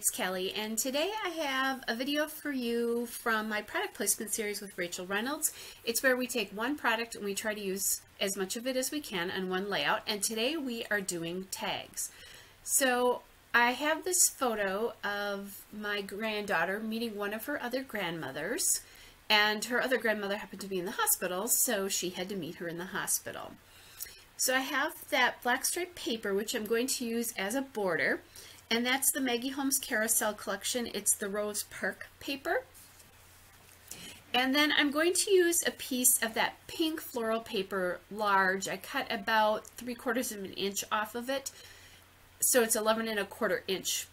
it's Kelly, and today I have a video for you from my product placement series with Rachel Reynolds. It's where we take one product and we try to use as much of it as we can on one layout, and today we are doing tags. So I have this photo of my granddaughter meeting one of her other grandmothers, and her other grandmother happened to be in the hospital, so she had to meet her in the hospital. So I have that black striped paper, which I'm going to use as a border. And that's the Maggie Holmes Carousel collection. It's the Rose Park paper. And then I'm going to use a piece of that pink floral paper, large. I cut about 3/4 of an inch off of it. So it's 11 1/4 inch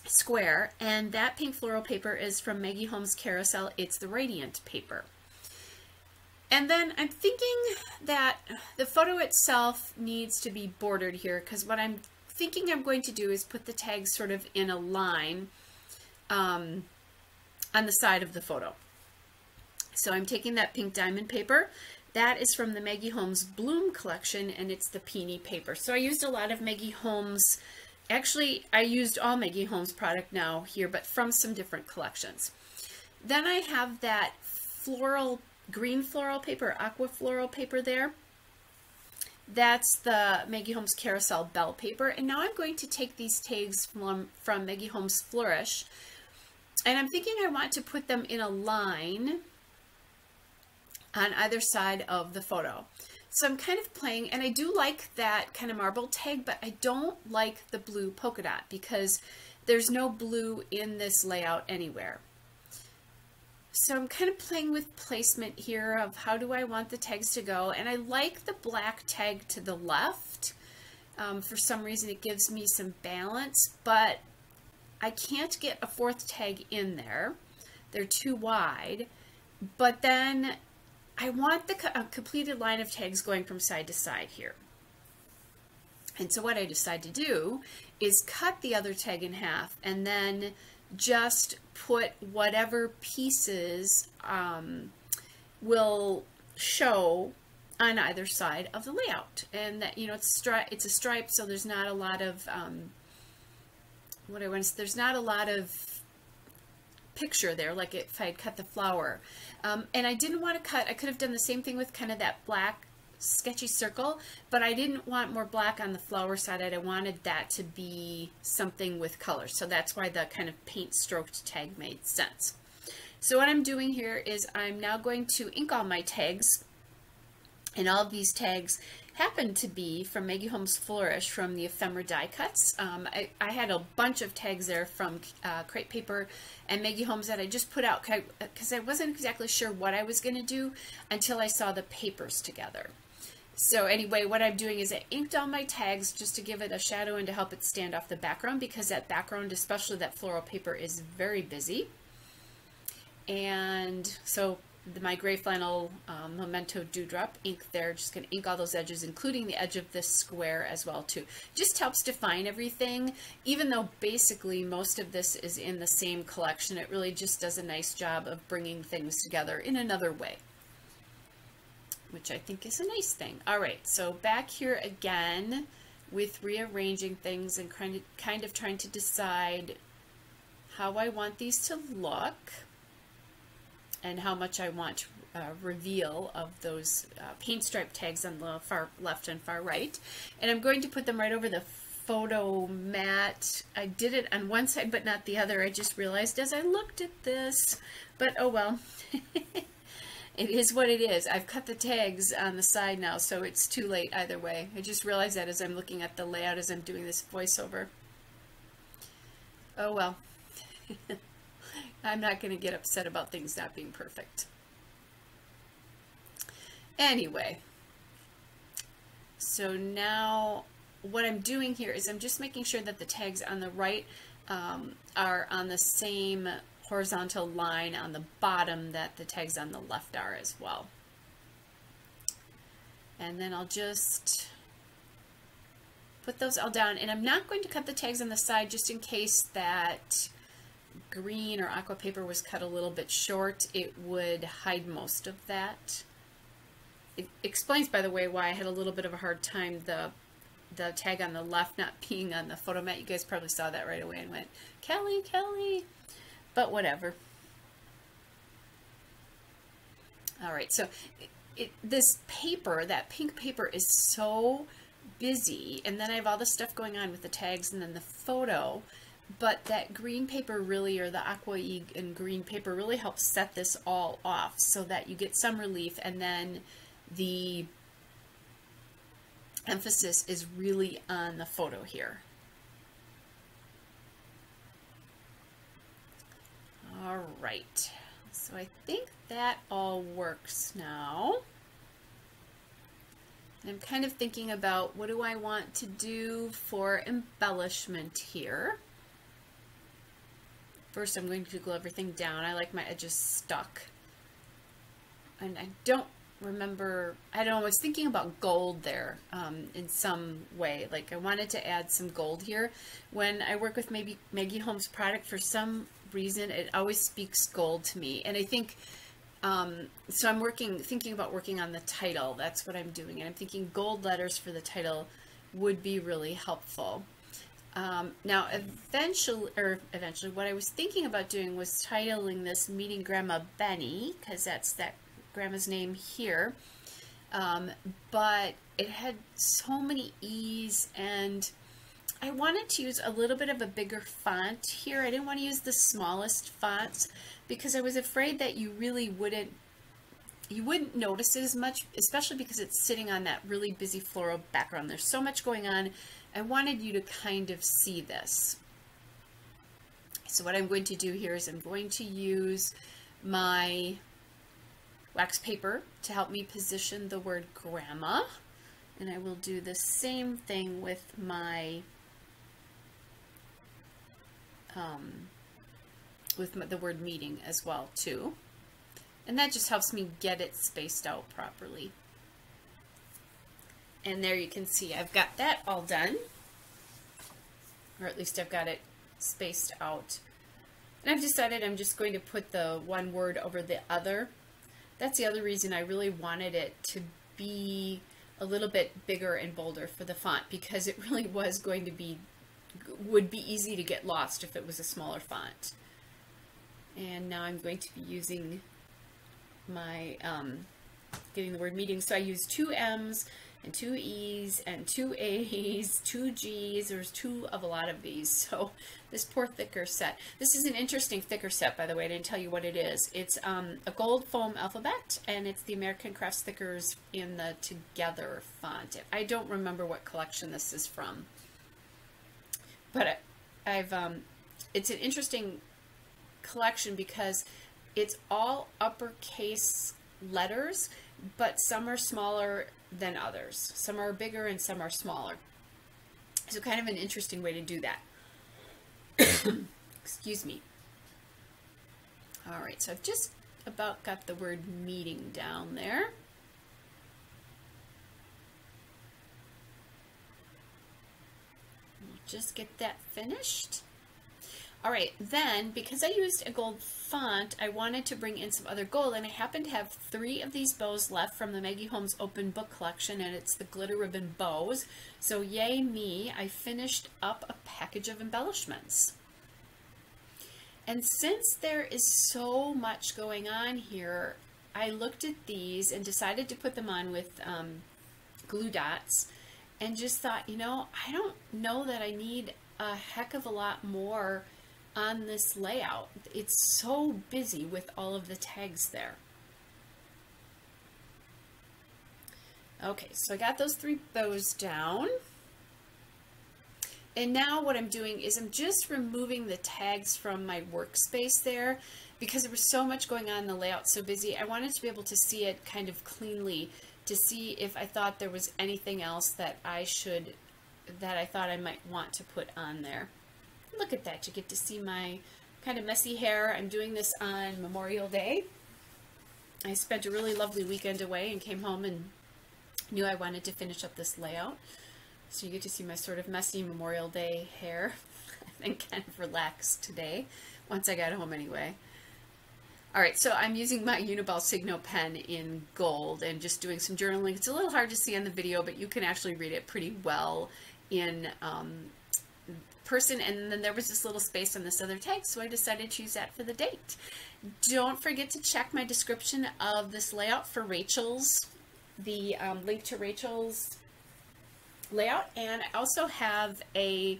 square. And that pink floral paper is from Maggie Holmes Carousel. It's the Radiant paper. And then I'm thinking that the photo itself needs to be bordered here, because what I'm thinking I'm going to do is put the tags sort of in a line on the side of the photo. So I'm taking that pink diamond paper. That is from the Maggie Holmes Bloom collection, and it's the Peony paper. So I used a lot of Maggie Holmes. Actually, I used all Maggie Holmes product now here, but from some different collections. Then I have that floral, green floral paper, aqua floral paper there. That's the Maggie Holmes Carousel Bell paper. And now I'm going to take these tags from Maggie Holmes Flourish. And I'm thinking I want to put them in a line on either side of the photo. So I'm kind of playing, and I do like that kind of marble tag, but I don't like the blue polka dot because there's no blue in this layout anywhere. So I'm kind of playing with placement here of how do I want the tags to go. And I like the black tag to the left. For some reason it gives me some balance, but I can't get a fourth tag in there. They're too wide. But then I want the completed line of tags going from side to side here. And so what I decide to do is cut the other tag in half and then just put whatever pieces will show on either side of the layout. And that, you know, it's a stripe, so there's not a lot of there's not a lot of picture there like if I had cut the flower. And I didn't want to cut, I could have done the same thing with kind of that black sketchy circle, but I didn't want more black on the flower side. I wanted that to be something with color, so that's why the kind of paint stroked tag made sense. So what I'm doing here is I'm now going to ink all my tags, and all of these tags happen to be from Maggie Holmes Flourish from the ephemera die cuts. I had a bunch of tags there from crepe paper and Maggie Holmes that I just put out because I wasn't exactly sure what I was going to do until I saw the papers together. So anyway, what I'm doing is I inked all my tags just to give it a shadow and to help it stand off the background, because that background, especially that floral paper, is very busy. And so my gray flannel Memento Dewdrop ink there, just going to ink all those edges, including the edge of this square as well too. Just helps define everything, even though basically most of this is in the same collection. It really just does a nice job of bringing things together in another way, which I think is a nice thing. All right, so back here again with rearranging things and kind of trying to decide how I want these to look and how much I want reveal of those paint stripe tags on the far left and far right. And I'm going to put them right over the photo mat. I did it on one side but not the other. I just realized as I looked at this, but oh well. It is what it is. I've cut the tags on the side now, so it's too late either way. I just realized that as I'm looking at the layout as I'm doing this voiceover. Oh well. I'm not going to get upset about things not being perfect. Anyway, so now what I'm doing here is I'm just making sure that the tags on the right are on the same horizontal line on the bottom that the tags on the left are as well. And then I'll just put those all down, and I'm not going to cut the tags on the side just in case that green or aqua paper was cut a little bit short. It would hide most of that. It explains, by the way, why I had a little bit of a hard time. The the tag on the left not being on the photo mat. You guys probably saw that right away and went, Kelly, Kelly, but whatever. All right, so this paper, that pink paper, is so busy, and then I have all the stuff going on with the tags and then the photo, but that green paper really, or the aqua and green paper, really helps set this all off so that you get some relief, and then the emphasis is really on the photo here. All right, so I think that all works now. I'm kind of thinking about what do I want to do for embellishment here. First, I'm going to glue everything down. I like my edges stuck. And I don't remember, I don't know, I was thinking about gold there in some way. Like I wanted to add some gold here. When I work with Maggie Holmes product, for some reason, it always speaks gold to me. And I think, so I'm thinking about working on the title. That's what I'm doing. And I'm thinking gold letters for the title would be really helpful. Now, eventually, what I was thinking about doing was titling this Meeting Grandma Benny, because that's that grandma's name here. But it had so many E's, and I wanted to use a little bit of a bigger font here. I didn't want to use the smallest fonts because I was afraid that you really wouldn't notice it as much, especially because it's sitting on that really busy floral background. There's so much going on. I wanted you to kind of see this. So what I'm going to do here is I'm going to use my wax paper to help me position the word grandma. And I will do the same thing with my the word meeting as well too. And that just helps me get it spaced out properly. And there you can see I've got that all done, or at least I've got it spaced out. And I've decided I'm just going to put the one word over the other. That's the other reason I really wanted it to be a little bit bigger and bolder for the font, because it really would be easy to get lost if it was a smaller font. And now I'm going to be using my getting the word meeting. So I use 2 M's and 2 E's and 2 A's, 2 G's. There's 2 of a lot of these. So this poor thicker set. This is an interesting thicker set, by the way. I didn't tell you what it is. It's a gold foam alphabet, and it's the American Crafts Thickers in the Together font. I don't remember what collection this is from, but it's an interesting collection because it's all uppercase letters, but some are smaller than others. Some are bigger and some are smaller. So kind of an interesting way to do that. Excuse me. All right, so I've just about got the word meeting down there. We'll just get that finished. All right, then, because I used a gold font, I wanted to bring in some other gold, and I happen to have 3 of these bows left from the Maggie Holmes Open Book Collection, and it's the glitter ribbon bows. So yay me, I finished up a package of embellishments. And since there is so much going on here, I looked at these and decided to put them on with glue dots, and just thought, you know, I don't know that I need a heck of a lot more on this layout. It's so busy with all of the tags there. Okay, so I got those 3 bows down. And now what I'm doing is I'm just removing the tags from my workspace there, because there was so much going on in the layout, so busy. I wanted to be able to see it kind of cleanly, to see if I thought there was anything else that I thought I might want to put on there. Look at that, you get to see my kind of messy hair. I'm doing this on Memorial Day. I spent a really lovely weekend away and came home and knew I wanted to finish up this layout. So you get to see my sort of messy Memorial Day hair. I've been kind of relaxed today, once I got home anyway. All right, so I'm using my Uniball Signo pen in gold and just doing some journaling. It's a little hard to see on the video, but you can actually read it pretty well in person. And then there was this little space on this other tag, so I decided to use that for the date. Don't forget to check my description of this layout for Rachel's, the link to Rachel's layout, and I also have a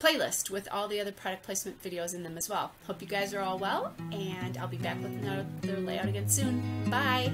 playlist with all the other product placement videos in them as well. Hope you guys are all well, and I'll be back with another layout again soon. Bye!